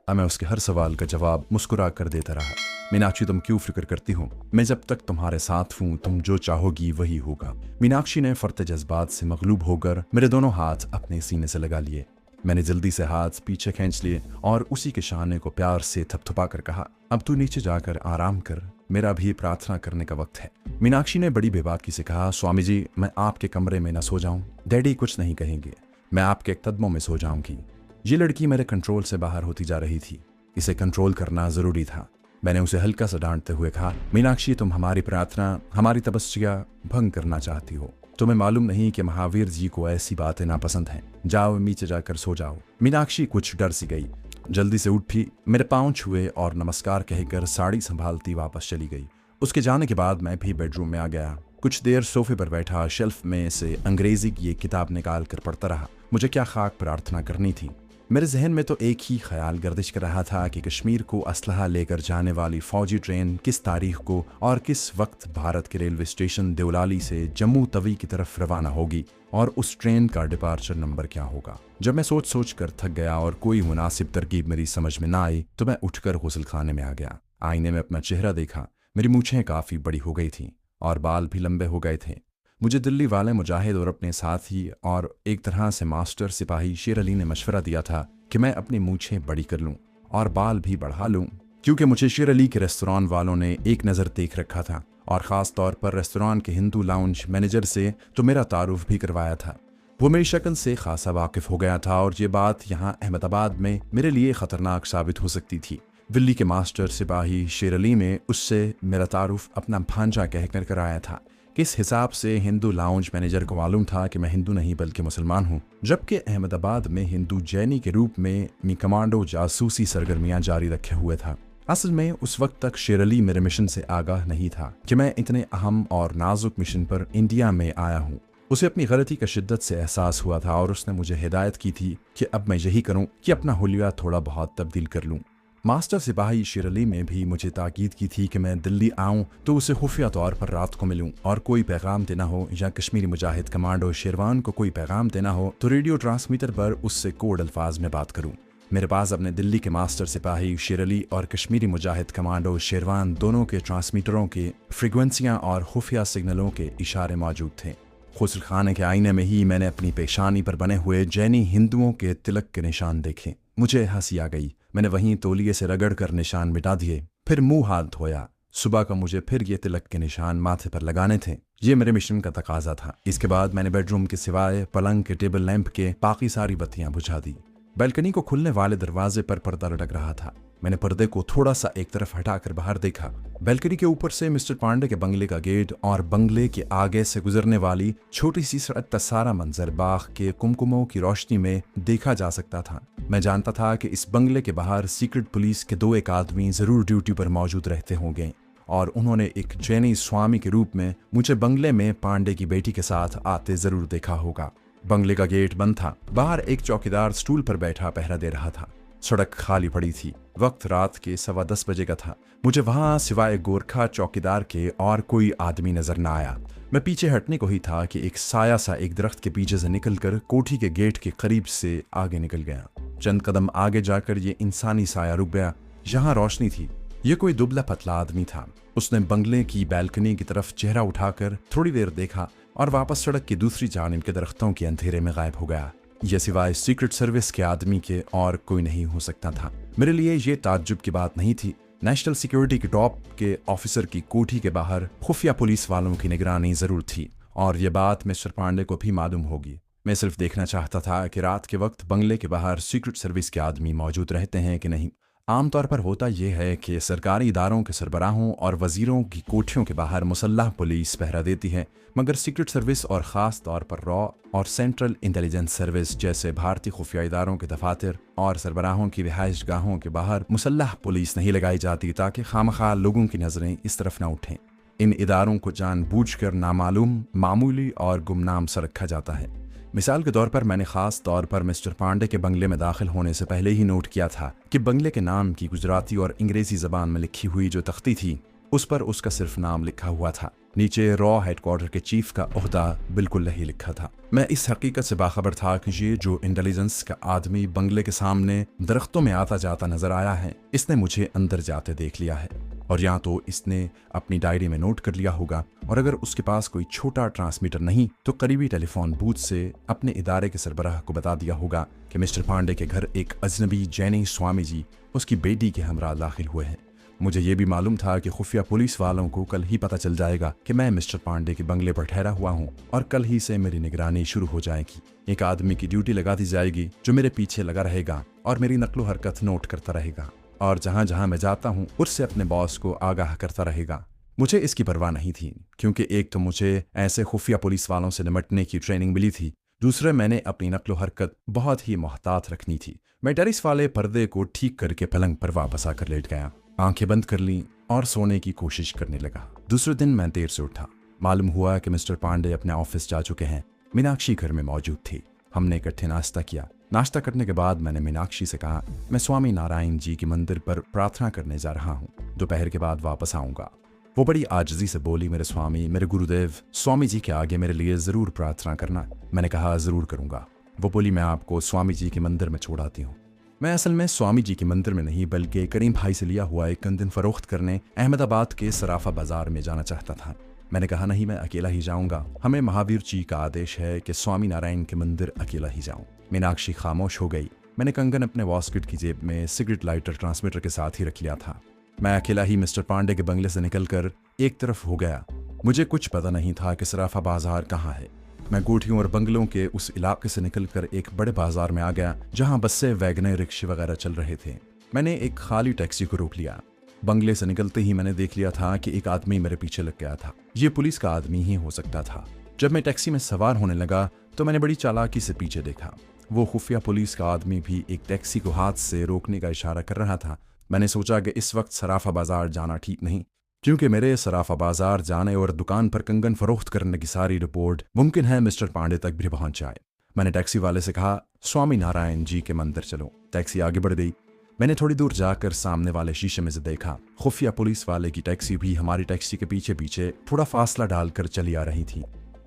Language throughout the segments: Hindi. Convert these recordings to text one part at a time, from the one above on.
अब मैं उसके हर सवाल का जवाब मुस्कुरा कर देता रहा। मीनाक्षी, तुम क्यों फिक्र करती हो? मैं जब तक तुम्हारे साथ हूँ तुम जो चाहोगी वही होगा। मीनाक्षी ने फरते जज्बात से मगलूब होकर मेरे दोनों हाथ अपने सीने से लगा लिए। मैंने जल्दी से हाथ पीछे खींच लिए और उसी के शाने को प्यार से थपथपा कर कहा, अब तू नीचे जाकर आराम कर, मेरा भी प्रार्थना करने का वक्त है। मीनाक्षी ने बड़ी बेबाकी से कहा, स्वामी जी, मैं आपके कमरे में न सो जाऊं? डैडी कुछ नहीं कहेंगे, मैं आपके कदमों में सो जाऊंगी। ये लड़की मेरे कंट्रोल से बाहर होती जा रही थी, इसे कंट्रोल करना जरूरी था। मैंने उसे हल्का सा डांटते हुए कहा, मीनाक्षी, तुम हमारी प्रार्थना, हमारी तपस्या भंग करना चाहती हो। तुम्हें मालूम नहीं कि महावीर जी को ऐसी बातें नापसंद हैं। जाओ नीचे जाकर सो जाओ। मीनाक्षी कुछ डर सी गई, जल्दी से उठी, मेरे पांव छुए और नमस्कार कहकर साड़ी संभालती वापस चली गई। उसके जाने के बाद मैं भी बेडरूम में आ गया। कुछ देर सोफे पर बैठा शेल्फ में से अंग्रेजी की एक किताब निकाल कर पढ़ता रहा। मुझे क्या खाक प्रार्थना करनी थी। मेरे जहन में तो एक ही ख्याल गर्दिश कर रहा था कि कश्मीर को असलहा लेकर जाने वाली फौजी ट्रेन किस तारीख को और किस वक्त भारत के रेलवे स्टेशन देवलाली से जम्मू तवी की तरफ रवाना होगी और उस ट्रेन का डिपार्चर नंबर क्या होगा। जब मैं सोच सोच कर थक गया और कोई मुनासिब तरकीब मेरी समझ में ना आई तो मैं उठकर गुस्ल खाने में आ गया। आईने में अपना चेहरा देखा। मेरी मूछें काफ़ी बड़ी हो गई थीं और बाल भी लंबे हो गए थे। मुझे दिल्ली वाले मुजाहिद और अपने साथी और एक तरह से मास्टर सिपाही शेर अली ने मशवरा दिया था कि मैं अपनी मूछें बड़ी कर लूं और बाल भी बढ़ा लूं, क्योंकि मुझे शेर अली के रेस्तोरां वालों ने एक नज़र देख रखा था और ख़ास तौर पर रेस्तोरां के हिंदू लाउंज मैनेजर से तो मेरा तारुफ भी करवाया था। वो मेरी शक्ल से खासा वाकिफ हो गया था और ये बात यहाँ अहमदाबाद में मेरे लिए ख़तरनाक साबित हो सकती थी। दिल्ली के मास्टर सिपाही शेर अली में उससे मेरा तारुफ अपना भांजा कहकर कराया था। किस हिसाब से हिंदू लाउंज मैनेजर को मालूम था कि मैं हिंदू नहीं बल्कि मुसलमान हूँ, जबकि अहमदाबाद में हिंदू जैनी के रूप में मी कमांडो जासूसी सरगर्मियां जारी रखे हुए था। असल में उस वक्त तक शेर अली मेरे मिशन से आगाह नहीं था कि मैं इतने अहम और नाजुक मिशन पर इंडिया में आया हूँ। उसे अपनी गलती का शिद्दत से एहसास हुआ था और उसने मुझे हिदायत की थी कि अब मैं यही करूँ कि अपना हुलिया थोड़ा बहुत तब्दील कर लूँ। मास्टर सिपाही शेर अली में भी मुझे ताकीद की थी कि मैं दिल्ली आऊं तो उसे खुफिया तौर पर रात को मिलूं और कोई पैगाम देना हो या कश्मीरी मुजाहिद कमांडो शेरवान को कोई पैगाम देना हो तो रेडियो ट्रांसमीटर पर उससे कोड अल्फाज में बात करूं। मेरे पास अपने दिल्ली के मास्टर सिपाही शेर अली और कश्मीरी मुजाहिद कमांडो शेरवान दोनों के ट्रांसमीटरों के फ्रिक्वेंसियाँ और खुफिया सिग्नलों के इशारे मौजूद थे। गुस्ल खाने के आईने में ही मैंने अपनी पेशानी पर बने हुए जैनी हिंदुओं के तिलक के निशान देखे। मुझे हंसी आ गई। मैंने वहीं तौलिए से रगड़ कर निशान मिटा दिए, फिर मुंह हाथ धोया। सुबह का मुझे फिर ये तिलक के निशान माथे पर लगाने थे। ये मेरे मिशन का तकाजा था। इसके बाद मैंने बेडरूम के सिवाय पलंग के टेबल लैंप के बाकी सारी बत्तियां बुझा दी। बैल्कनी को खुलने वाले दरवाजे पर पर्दा लटक रहा था। मैंने पर्दे को थोड़ा सा एक तरफ हटाकर बाहर देखा। बैल्कनी के ऊपर से मिस्टर पांडे के बंगले का गेट और बंगले के आगे से गुजरने वाली छोटी सी सड़क का सारा मंजर बाग के कुमकुमों की रोशनी में देखा जा सकता था। मैं जानता था कि इस बंगले के बाहर सीक्रेट पुलिस के 2 एक आदमी जरूर ड्यूटी पर मौजूद रहते होंगे और उन्होंने एक जैनी स्वामी के रूप में मुझे बंगले में पांडे की बेटी के साथ आते जरूर देखा होगा। बंगले का गेट बंद था। बाहर एक चौकीदार स्टूल पर बैठा पहरा दे रहा था। सड़क खाली पड़ी थी। वक्त रात के 10:15 बजे का था। मुझे वहां सिवाय गोरखा चौकीदार के और कोई आदमी नजर न आया। मैं पीछे हटने को ही था कि एक साया सा एक दरख्त के पीछे से निकलकर कोठी के गेट के करीब से आगे निकल गया। चंद कदम आगे जाकर ये इंसानी साया रुक गया। यहाँ रोशनी थी। ये कोई दुबला पतला आदमी था। उसने बंगले की बैल्कनी की तरफ चेहरा उठाकर थोड़ी देर देखा और वापस सड़क की दूसरी जानिब के दरख्तों के अंधेरे में गायब हो गया। यह सिवाय सीक्रेट सर्विस के आदमी के और कोई नहीं हो सकता था। मेरे लिए ये ताज्जुब की बात नहीं थी। नेशनल सिक्योरिटी के टॉप के ऑफिसर की कोठी के बाहर खुफिया पुलिस वालों की निगरानी जरूर थी और यह बात मिस्टर पांडे को भी मालूम होगी। मैं सिर्फ देखना चाहता था कि रात के वक्त बंगले के बाहर सीक्रेट सर्विस के आदमी मौजूद रहते हैं कि नहीं। आमतौर पर होता यह है कि सरकारी इदारों के सरबराहों और वजीरों की कोठियों के बाहर मुसल्लह पुलिस पहरा देती है, मगर सीक्रेट सर्विस और ख़ास तौर पर रॉ और सेंट्रल इंटेलिजेंस सर्विस जैसे भारतीय खुफिया इदारों के दफातर और सरबराहों की रिहाइश गाहों के बाहर मुसल्लह पुलिस नहीं लगाई जाती ताकि खामखा लोगों की नज़रें इस तरफ न उठें। इन इदारों को जानबूझकर नामालूम, मामूली और गुमनाम सा रखा जाता है। मिसाल के तौर पर मैंने ख़ास तौर पर मिस्टर पांडे के बंगले में दाखिल होने से पहले ही नोट किया था कि बंगले के नाम की गुजराती और अंग्रेज़ी ज़बान में लिखी हुई जो तख्ती थी उस पर उसका सिर्फ नाम लिखा हुआ था। नीचे रॉ हेडक्वार्टर के चीफ का ओहदा बिल्कुल नहीं लिखा था। मैं इस हकीकत से बाखबर था कि ये जो इंटेलिजेंस का आदमी बंगले के सामने दरख्तों में आता जाता नजर आया है, इसने मुझे अंदर जाते देख लिया है, और या तो इसने अपनी डायरी में नोट कर लिया होगा, और अगर उसके पास कोई छोटा ट्रांसमीटर नहीं तो करीबी टेलीफोन बूथ से अपने इदारे के सरबराह को बता दिया होगा कि मिस्टर पांडे के घर एक अजनबी जैनी स्वामी जी उसकी बेटी के हमरा दाखिल हुए हैं। मुझे ये भी मालूम था कि खुफिया पुलिस वालों को कल ही पता चल जाएगा कि मैं मिस्टर पांडे के बंगले पर ठहरा हुआ हूँ, और कल ही से मेरी निगरानी शुरू हो जाएगी। एक आदमी की ड्यूटी लगा दी जाएगी जो मेरे पीछे लगा रहेगा और मेरी नकलो हरकत नोट करता रहेगा, और जहां जहां मैं जाता हूं उससे अपने बॉस को आगाह करता रहेगा। मुझे इसकी परवाह नहीं थी, क्योंकि एक तो मुझे ऐसे खुफिया पुलिस वालों से निपटने की ट्रेनिंग मिली थी, दूसरे मैंने अपनी नकलो हरकत बहुत ही मोहतात रखनी थी। मैं टेरिस वाले पर्दे को ठीक करके पलंग पर वापस आकर लेट गया, आंखें बंद कर ली और सोने की कोशिश करने लगा। दूसरे दिन मैं देर से उठा। मालूम हुआ कि मिस्टर पांडे अपने ऑफिस जा चुके हैं। मीनाक्षी घर में मौजूद थी। हमने इकट्ठे नाश्ता किया। नाश्ता करने के बाद मैंने मीनाक्षी से कहा, मैं स्वामी नारायण जी के मंदिर पर प्रार्थना करने जा रहा हूँ, दोपहर के बाद वापस आऊंगा। वो बड़ी आजिज़ी से बोली, मेरे स्वामी, मेरे गुरुदेव स्वामी जी के आगे मेरे लिए ज़रूर प्रार्थना करना। मैंने कहा, ज़रूर करूंगा। वो बोली, मैं आपको स्वामी जी के मंदिर में छोड़ आती हूँ। मैं असल में स्वामी जी के मंदिर में नहीं बल्कि करीम भाई से लिया हुआ एक कंदन फरोख्त करने अहमदाबाद के सराफा बाजार में जाना चाहता था। मैंने कहा, नहीं, मैं अकेला ही जाऊंगा। हमें महावीर जी का आदेश है कि स्वामी नारायण के मंदिर अकेला ही जाऊं। मीनाक्षी खामोश हो गई। मैंने कंगन अपने वॉस्किट की जेब में सिगरेट लाइटर ट्रांसमीटर के साथ ही रख लिया था। मैं अकेला ही मिस्टर पांडे के बंगले से निकलकर एक तरफ हो गया। मुझे कुछ पता नहीं था कि सराफा बाजार कहाँ है। मैं गोठियों और बंगलों के उस इलाके से निकलकर एक बड़े बाजार में आ गया जहां बसें, वैगनें, रिक्शे वगैरह चल रहे थे। मैंने एक खाली टैक्सी को रोक लिया। बंगले से निकलते ही मैंने देख लिया था कि एक आदमी मेरे पीछे लग गया था। ये पुलिस का आदमी ही हो सकता था। जब मैं टैक्सी में सवार होने लगा तो मैंने बड़ी चालाकी से पीछे देखा। वो खुफिया पुलिस का आदमी भी एक टैक्सी को हाथ से रोकने का इशारा कर रहा था। मैंने सोचा कि इस वक्त सराफा बाजार जाना ठीक नहीं, क्योंकि मेरे सराफा बाजार जाने और दुकान पर कंगन फरोख्त करने की सारी रिपोर्ट मुमकिन है मिस्टर पांडे तक भी पहुंच जाए। मैंने टैक्सी वाले से कहा, स्वामी नारायण जी के मंदिर चलो। टैक्सी आगे बढ़ गई। मैंने थोड़ी दूर जाकर सामने वाले शीशे में से देखा। खुफिया पुलिस वाले की टैक्सी भी हमारी टैक्सी के पीछे पीछे थोड़ा फासला डालकर चली आ रही थी।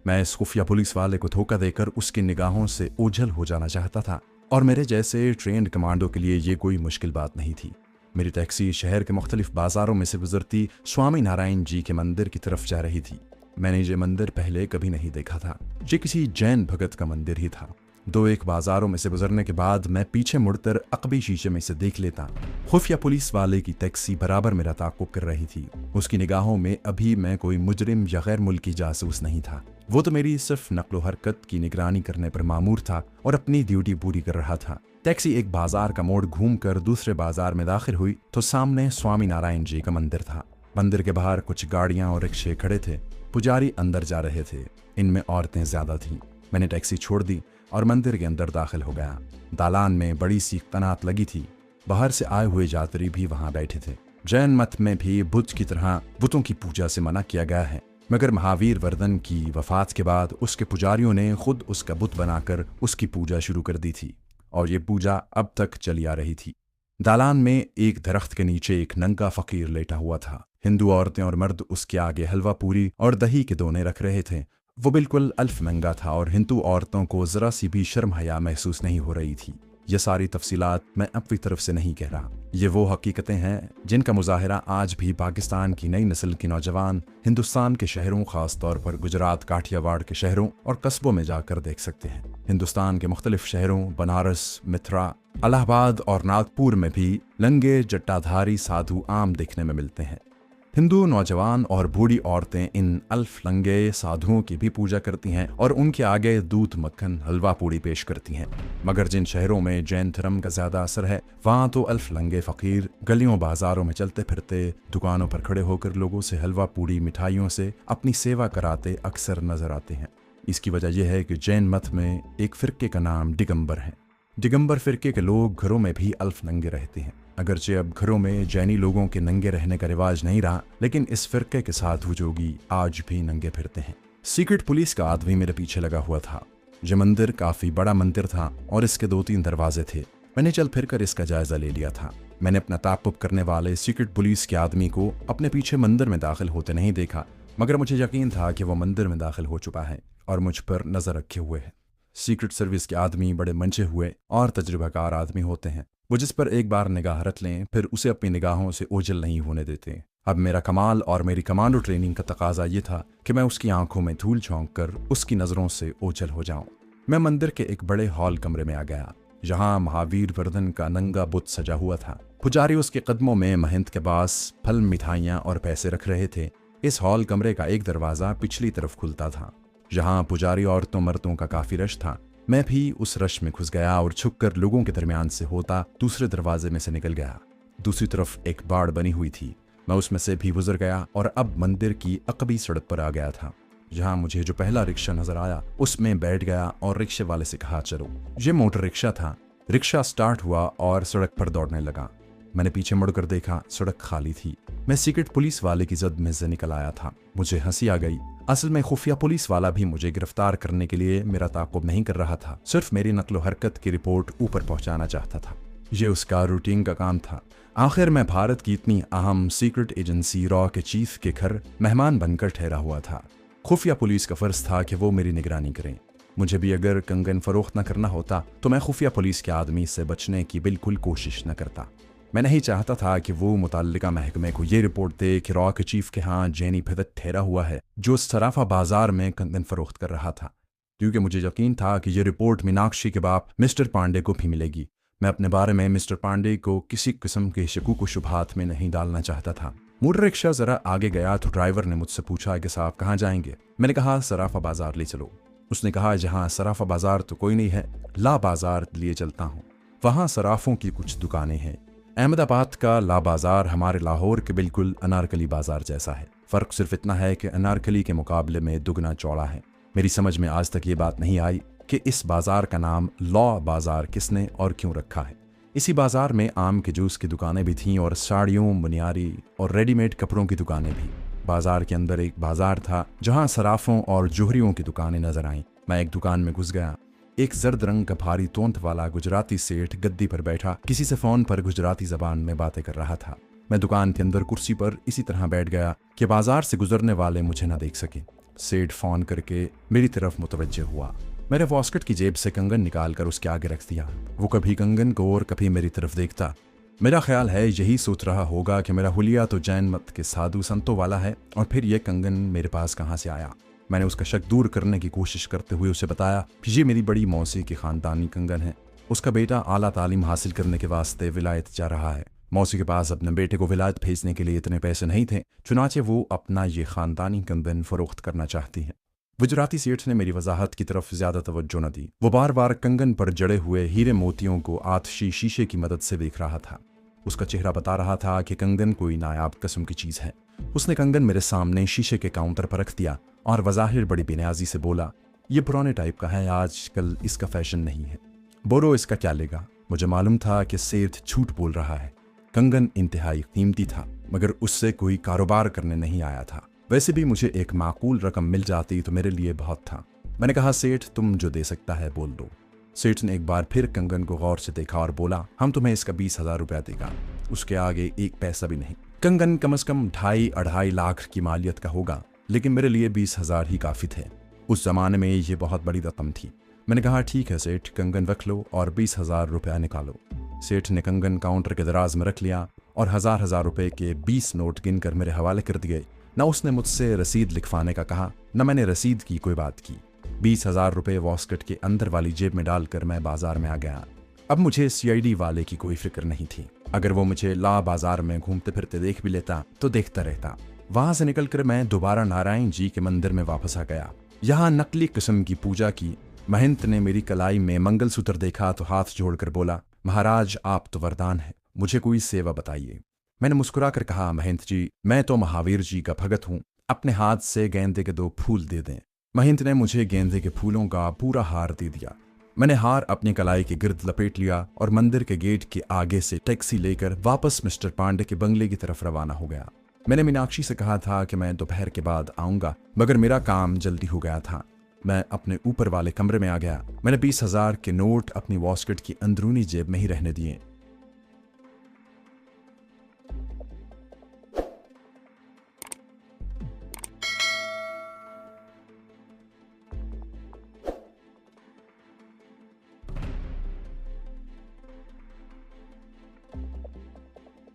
मैं इस खुफिया पुलिस वाले को धोखा देकर उसकी निगाहों से ओझल हो जाना चाहता था, और मेरे जैसे ट्रेंड कमांडो के लिए ये कोई मुश्किल बात नहीं थी। मेरी टैक्सी शहर के मुख्तलिफ बाजारों में से गुजरती स्वामी नारायण जी के मंदिर की तरफ जा रही थी। मैंने ये मंदिर पहले कभी नहीं देखा था। ये किसी जैन भगत का मंदिर ही था। दो एक बाजारों में से गुजरने के बाद मैं पीछे मुड़कर अकबी शीशे में से देख लेता। खुफिया पुलिस वाले की टैक्सी बराबर मेरा ताक़ुब कर रही थी। उसकी निगाहों में अभी मैं कोई मुजरिम या गैर मुल्की जासूस नहीं था। वो तो मेरी सिर्फ नकलो हरकत की निगरानी करने पर मामूर था और अपनी ड्यूटी पूरी कर रहा था। टैक्सी एक बाजार का मोड़ घूमकर दूसरे बाजार में दाखिल हुई तो सामने स्वामी नारायण जी का मंदिर था। मंदिर के बाहर कुछ गाड़ियां और रिक्शे खड़े थे। पुजारी अंदर जा रहे थे। इनमें औरतें ज्यादा थीं। मैंने टैक्सी छोड़ दी और मंदिर के अंदर दाखिल हो गया। दालान में बड़ी सी तनात लगी थी। बाहर से आए हुए यात्री भी वहां बैठे थे। जैन मत में भी बुद्ध की तरह बुतों की पूजा से मना किया गया है, मगर महावीर वर्धन की वफात के बाद उसके पुजारियों ने खुद उसका बुत बनाकर उसकी पूजा शुरू कर दी थी, और ये पूजा अब तक चली आ रही थी। दालान में एक दरख्त के नीचे एक नंगा फकीर लेटा हुआ था। हिंदू औरतें और मर्द उसके आगे हलवा पूरी और दही के दोने रख रहे थे। वो बिल्कुल अल्फ नंगा था और हिंदू औरतों को जरा सी भी शर्म हया महसूस नहीं हो रही थी। ये सारी तफसीलात मैं अपनी तरफ से नहीं कह रहा। ये वो हकीकतें हैं जिनका मुजाहिरा आज भी पाकिस्तान की नई नस्ल के नौजवान हिंदुस्तान के शहरों, खास तौर पर गुजरात, काठियावाड़ के शहरों और कस्बों में जाकर देख सकते हैं। हिंदुस्तान के मुख्तलिफ शहरों बनारस, मित्रा, इलाहाबाद और नागपुर में भी लंगे जट्टाधारी साधु आम देखने में मिलते हैं। हिंदू नौजवान और बूढ़ी औरतें इन अल्फ लंगे साधुओं की भी पूजा करती हैं और उनके आगे दूध, मक्खन, हलवा पूड़ी पेश करती हैं। मगर जिन शहरों में जैन धर्म का ज्यादा असर है, वहाँ तो अल्फ लंगे फकीर गलियों बाजारों में चलते फिरते दुकानों पर खड़े होकर लोगों से हलवा पूड़ी मिठाइयों से अपनी सेवा कराते अक्सर नजर आते हैं। इसकी वजह यह है कि जैन मत में एक फिरके का नाम दिगंबर है। दिगंबर फिरके के लोग घरों में भी अल्फ नंगे रहते हैं। अगरचे अब घरों में जैनी लोगों के नंगे रहने का रिवाज नहीं रहा, लेकिन इस फिरके के साधु जोगी आज भी नंगे फिरते हैं। सीक्रेट पुलिस का आदमी मेरे पीछे लगा हुआ था। यह मंदिर काफी बड़ा मंदिर था और इसके 2-3 दरवाजे थे। मैंने चल फिर कर इसका जायजा ले लिया था। मैंने अपना ताक़ुब करने वाले सीक्रेट पुलिस के आदमी को अपने पीछे मंदिर में दाखिल होते नहीं देखा, मगर मुझे यकीन था कि वह मंदिर में दाखिल हो चुका है और मुझ पर नज़र रखे हुए है। सीक्रेट सर्विस के आदमी बड़े मंचे हुए और तजुर्बाकार आदमी होते हैं। वो जिस पर एक बार निगाह रख लें फिर उसे अपनी निगाहों से ओझल नहीं होने देते। अब मेरा कमाल और मेरी कमांडो ट्रेनिंग का तकाजा ये था कि मैं उसकी आंखों में धूल झोंक कर उसकी नज़रों से ओझल हो जाऊं। मैं मंदिर के एक बड़े हॉल कमरे में आ गया, जहां महावीर वर्धन का नंगा बुत सजा हुआ था। पुजारी उसके कदमों में महंत के पास फल, मिठाइयाँ और पैसे रख रहे थे। इस हॉल कमरे का एक दरवाज़ा पिछली तरफ खुलता था, जहां पुजारी औरतों मर्दों का काफ़ी रश था। मैं भी उस रश में घुस गया और छुपकर लोगों के दरमियान से होता दूसरे दरवाजे में से निकल गया। दूसरी तरफ एक बाड़ बनी हुई थी, मैं उसमें से भी गुजर गया और अब मंदिर की अकबी सड़क पर आ गया था, जहां मुझे जो पहला रिक्शा नजर आया उसमें बैठ गया और रिक्शे वाले से कहा चलो। ये मोटर रिक्शा था। रिक्शा स्टार्ट हुआ और सड़क पर दौड़ने लगा। मैंने पीछे मुड़कर देखा, सड़क खाली थी। मैं सीक्रेट पुलिस वाले की जद में से निकल आया था। मुझे हंसी आ गई। असल में खुफिया पुलिस वाला भी मुझे गिरफ्तार करने के लिए मेरा ताक़ुब नहीं कर रहा था, सिर्फ मेरी नकलो हरकत की रिपोर्ट ऊपर पहुंचाना चाहता था। ये उसका रूटीन का काम था। आखिर मैं भारत की इतनी अहम सीक्रेट एजेंसी रॉ के चीफ के घर मेहमान बनकर ठहरा हुआ था। खुफिया पुलिस का फर्ज था कि वो मेरी निगरानी करें। मुझे भी अगर कंगन फरोख्त न करना होता तो मैं खुफिया पुलिस के आदमी से बचने की बिल्कुल कोशिश न करता। मैं नहीं चाहता था कि वो मुतल्लिका महकमे को ये रिपोर्ट दे कि रॉ के चीफ के यहाँ जेनी फिदत ठहरा हुआ है जो सराफा बाजार में कंगन फरोख्त कर रहा था, क्योंकि मुझे यकीन था कि ये रिपोर्ट मीनाक्षी के बाप मिस्टर पांडे को भी मिलेगी। मैं अपने बारे में मिस्टर पांडे को किसी किस्म के शकूक व शुबहात में नहीं डालना चाहता था। मोटर रिक्शा जरा आगे गया तो ड्राइवर ने मुझसे पूछा कि साहब कहाँ जाएंगे। मैंने कहा सराफा बाजार ले चलो। उसने कहा जहाँ सराफा बाजार तो कोई नहीं है, ला बाजार लिए चलता हूँ। वहाँ सराफों की कुछ दुकानें हैं। अहमदाबाद का ला बाजार हमारे लाहौर के बिल्कुल अनारकली बाजार जैसा है। फ़र्क सिर्फ इतना है कि अनारकली के मुकाबले में दुगना चौड़ा है। मेरी समझ में आज तक ये बात नहीं आई कि इस बाजार का नाम लॉ बाजार किसने और क्यों रखा है। इसी बाजार में आम के जूस की दुकानें भी थीं और साड़ियों, मुनियारी और रेडीमेड कपड़ों की दुकानें भी। बाजार के अंदर एक बाजार था जहां सराफों और जोहरियों की दुकानें नजर आईं। मैं एक दुकान में घुस गया। एक जर्द रंग का भारी तोंत वाला गुजराती सेठ गद्दी पर बैठा किसी से फोन पर गुजराती जबान में बातें कर रहा था। मैं दुकान के अंदर कुर्सी पर इसी तरह बैठ गया कि बाजार से गुजरने वाले मुझे ना देख सके। सेठ फोन करके मेरी तरफ मुतवज्जे हुआ। मेरे वॉस्कट की जेब से कंगन निकालकर उसके आगे रख दिया। वो कभी कंगन को और कभी मेरी तरफ देखता। मेरा ख्याल है यही सोच रहा होगा कि मेरा हुलिया तो जैन मत के साधु संतों वाला है और फिर ये कंगन मेरे पास कहाँ से आया। मैंने उसका शक दूर करने की कोशिश करते हुए उसे बताया कि ये मेरी बड़ी मौसी की खानदानी कंगन है। उसका बेटा आला तालीम हासिल करने के वास्ते विलायत जा रहा है। मौसी के पास अपने बेटे को विलायत भेजने के लिए इतने पैसे नहीं थे, चुनाचे वो अपना ये खानदानी कंगन फरोख्त करना चाहती है। गुजराती सेठ ने मेरी वजाहत की तरफ ज्यादा तवज्जो न दी। वो बार बार कंगन पर जड़े हुए हीरे मोतियों को आतशी शीशे की मदद से देख रहा था। उसका चेहरा बता रहा था कि कंगन कोई नायाब किस्म की चीज है। उसने कंगन मेरे सामने शीशे के काउंटर पर रख दिया और वजाहिर बड़ी बेनियाजी से बोला, ये पुराने टाइप का है, आजकल इसका फैशन नहीं है। बोलो इसका क्या लेगा। मुझे मालूम था कि सेठ झूठ बोल रहा है। कंगन इंतहाई कीमती था, मगर उससे कोई कारोबार करने नहीं आया था। वैसे भी मुझे एक माकूल रकम मिल जाती तो मेरे लिए बहुत था। मैंने कहा, सेठ तुम जो दे सकता है बोल दो। सेठ ने एक बार फिर कंगन को गौर से देखा और बोला, हम तुम्हें इसका 20,000 रुपया देगा। उसके आगे एक पैसा भी नहीं। कंगन कम से कम 2.5-2.5 लाख की मालियत का होगा, लेकिन मेरे लिए 20,000 ही काफ़ी थे। उस जमाने में ये बहुत बड़ी रकम थी। मैंने कहा, ठीक है सेठ, कंगन रख लो और 20,000 रुपया निकालो। सेठ ने कंगन काउंटर के दराज में रख लिया और हजार रुपए के 20 नोट गिनकर मेरे हवाले कर दिए। न उसने मुझसे रसीद लिखवाने का कहा, न मैंने रसीद की कोई बात की। 20,000 रुपये वॉस्कट के अंदर वाली जेब में डालकर मैं बाजार में आ गया। अब मुझे CID वाले की कोई फिक्र नहीं थी। अगर वो मुझे ला बाजार में घूमते फिरते देख भी लेता तो देखता रहता। वहां से निकलकर मैं दोबारा नारायण जी के मंदिर में वापस आ गया। यहाँ नकली किस्म की पूजा की। महंत ने मेरी कलाई में मंगलसूत्र देखा तो हाथ जोड़कर बोला, महाराज आप तो वरदान है, मुझे कोई सेवा बताइए। मैंने मुस्कुरा कर कहा, महंत जी मैं तो महावीर जी का भगत हूँ, अपने हाथ से गेंदे के 2 फूल दे दें। महंत ने मुझे गेंदे के फूलों का पूरा हार दे दिया। मैंने हार अपनी कलाई के गिर्द लपेट लिया और मंदिर के गेट के आगे से टैक्सी लेकर वापस मिस्टर पांडे के बंगले की तरफ रवाना हो गया। मैंने मीनाक्षी से कहा था कि मैं दोपहर के बाद आऊंगा, मगर मेरा काम जल्दी हो गया था। मैं अपने ऊपर वाले कमरे में आ गया। मैंने 20,000 के नोट अपनी वॉस्कट की अंदरूनी जेब में ही रहने दिए।